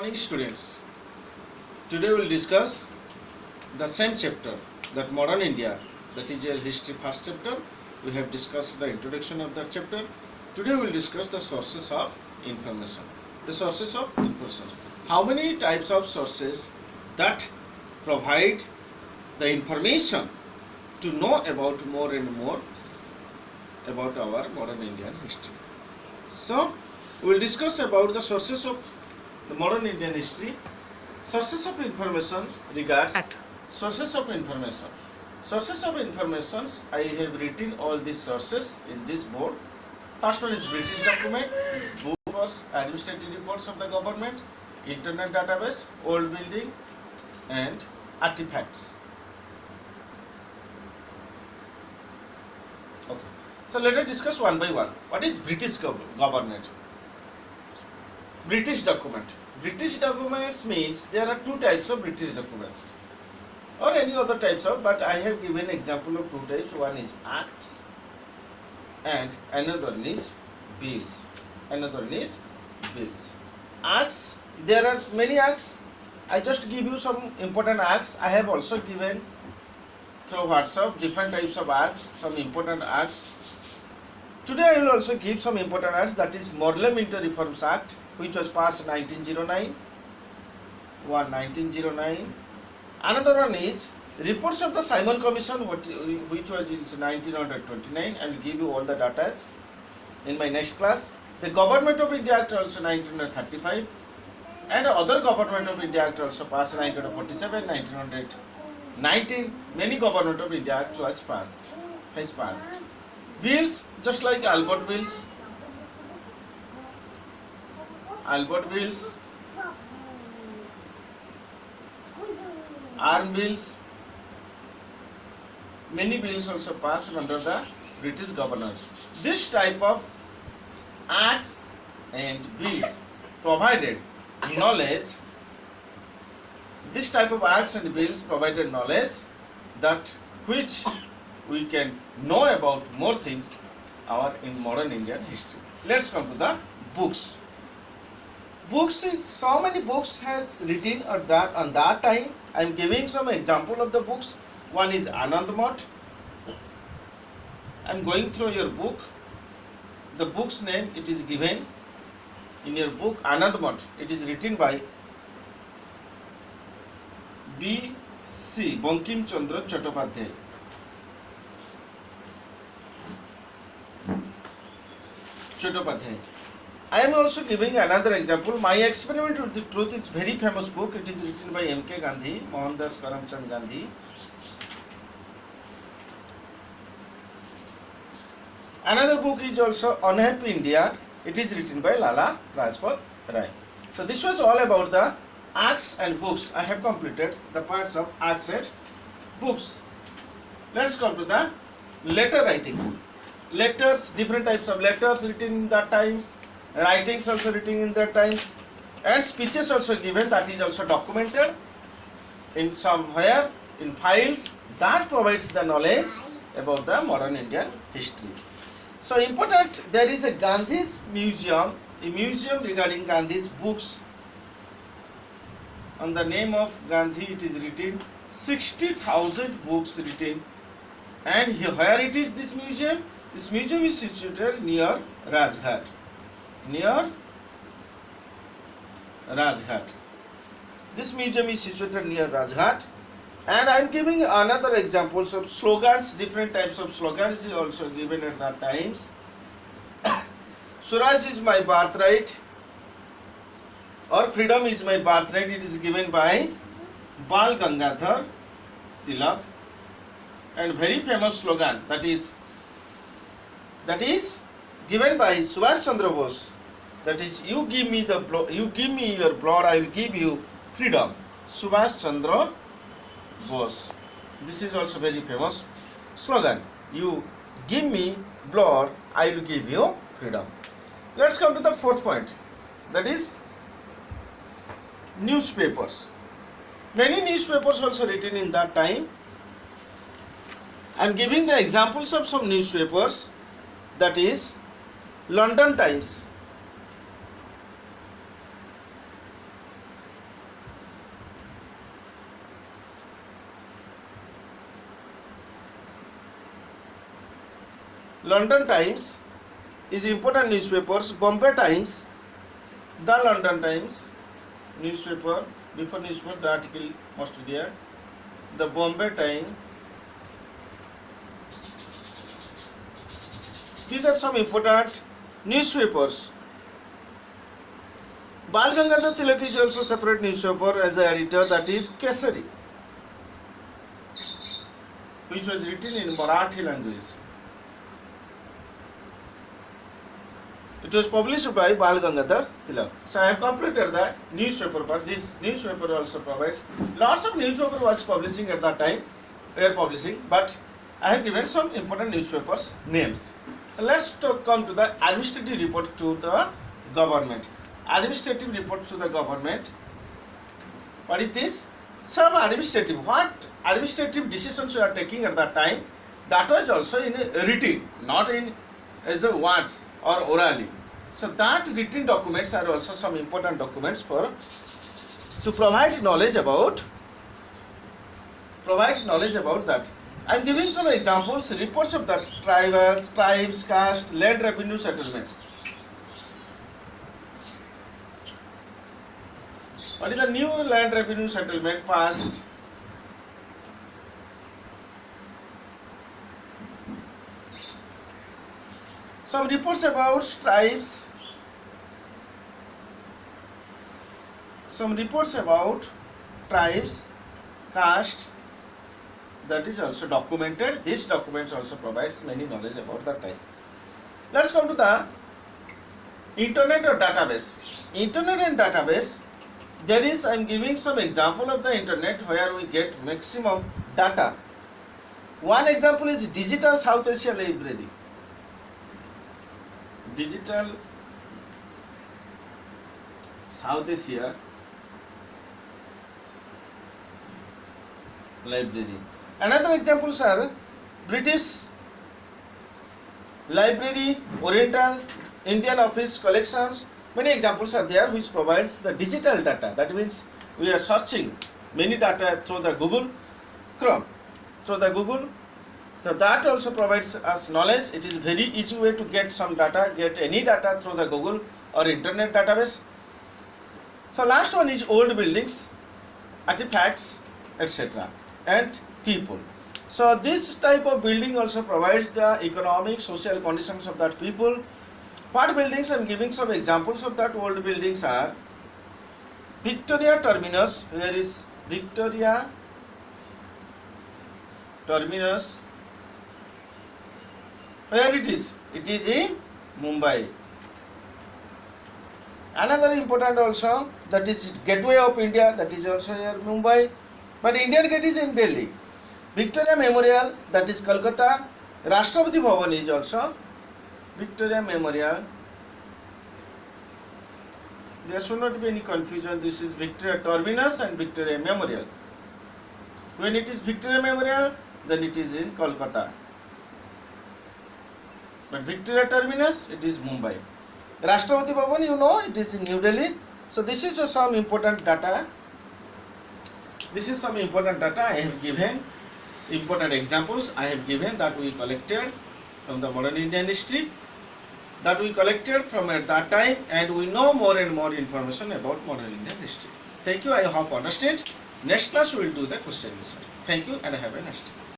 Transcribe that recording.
Morning students. Today we will discuss the same chapter, that modern India, that is your history first chapter. We have discussed the introduction of that chapter. Today we will discuss the sources of information. The sources of information. How many types of sources that provide the information to know about more and more about our modern Indian history. So we will discuss about the sources of the modern Indian history. Sources of information regards sources of information. Sources of information, I have written all these sources in this board. First one is British document, books, administrative reports of the government, internet database, old building, and artifacts. Okay. So let us discuss one by one. What is British government? British document. British documents means there are two types of British documents or any other types of, but I have given example of two types. One is acts and another one is bills. Another one is bills. Acts, there are many acts. I just give you some important acts. I have also given through WhatsApp different types of acts, some important acts. Today I will also give some important acts, that is Morley Minto Reforms Act, which was passed 1909. Another one is reports of the Simon Commission, which was in 1929. I will give you all the data in my next class. The Government of India Act also 1935, and other Government of India Act also passed 1947, 1919. Many Government of India Act has passed. Bills, just like Albert Bills, arm bills, many bills also passed under the British governors. This type of acts and bills provided knowledge. This type of acts and bills provided knowledge that which we can know about more things in modern Indian history. Let's come to the books. Books is so many books has written on that time. I am giving some example of the books. One is Anand Math. I am going through your book. The book's name it is given in your book, Anand Math. It is written by B.C. Bankim Chandra Chattopadhyay. I am also giving another example. My Experiment with the Truth is very famous book. It is written by M.K. Gandhi, Mohandas Karamchand Gandhi. Another book is also Unhappy India. It is written by Lala Rajpat Rai. So this was all about the acts and books. I have completed the parts of acts and books. Let's come to the letter writings. Letters, different types of letters written in that times, writings also written in that times, and speeches also given, that is also documented in somewhere in files that provides the knowledge about the modern Indian history. So important, there is a Gandhi's museum, a museum regarding Gandhi's books. On the name of Gandhi it is written 60,000 books written, and here where it is this museum? This museum is situated near Rajghat. This museum is situated near Rajghat. And I am giving another examples of slogans. Different types of slogans is also given at that times. Swaraj is my birthright, or freedom is my birthright. It is given by Bal Gangadhar Tilak. And very famous slogan that is given by Subhash Chandra Bose. That is, you give me your blood, I will give you freedom. Subhash Chandra Bose. This is also very famous slogan. You give me blood, I will give you freedom. Let's come to the fourth point. That is newspapers. Many newspapers also written in that time. I am giving the examples of some newspapers. That is London Times, London Times is important newspapers. Bombay Times, the London Times newspaper, before newspaper the article must be there. The Bombay Times. These are some important newspapers. Bal Gangadhar Tilak is also separate newspaper as the editor, that is Kesari, which was written in Marathi language. It was published by Bal Gangadhar Tilak. So I have completed the newspaper part. This newspaper also provides lots of newspaper was publishing at that time, were publishing, but I have given some important newspapers names. Let's come to the administrative report to the government. Administrative report to the government. What is this? Some administrative. What administrative decisions you are taking at that time? That was also in written, not in as a words or orally. So that written documents are also some important documents for to provide knowledge about that. I am giving some examples. Reports of the tribes, caste, land revenue settlement. What is the new land revenue settlement passed? Some reports about tribes. Some reports about tribes, caste. That is also documented. This document also provides many knowledge about that time. Let's come to the internet or database. Internet and database. There is, I am giving some example of the internet where we get maximum data. One example is Digital South Asia Library. Digital South Asia Library. Another examples are British Library, Oriental, Indian Office Collections. Many examples are there which provides the digital data. That means we are searching many data through the Google Chrome, through the Google. So that also provides us knowledge. It is very easy way to get some data, get any data through the Google or internet database. So last one is old buildings, artifacts, etc. and people. So this type of building also provides the economic, social conditions of that people. What buildings? I am giving some examples of that. Old buildings are Victoria Terminus. Where is Victoria Terminus? Where it is? It is in Mumbai. Another important also, that is Gateway of India, that is also here Mumbai. But Indian Gate is in Delhi. Victoria Memorial, that is Kolkata. Rashtrapati Bhavan is also Victoria Memorial. There should not be any confusion. This is Victoria Terminus and Victoria Memorial. When it is Victoria Memorial, then it is in Kolkata. But Victoria Terminus, it is Mumbai. Rashtrapati Bhavan, you know, it is in New Delhi. So this is some important data. This is some important data I have given. Important examples I have given that we collected from the modern Indian history, that we collected from at that time, and we know more and more information about modern Indian history. Thank you. I hope you understand. Next class we will do the question answer. Thank you and have a nice day.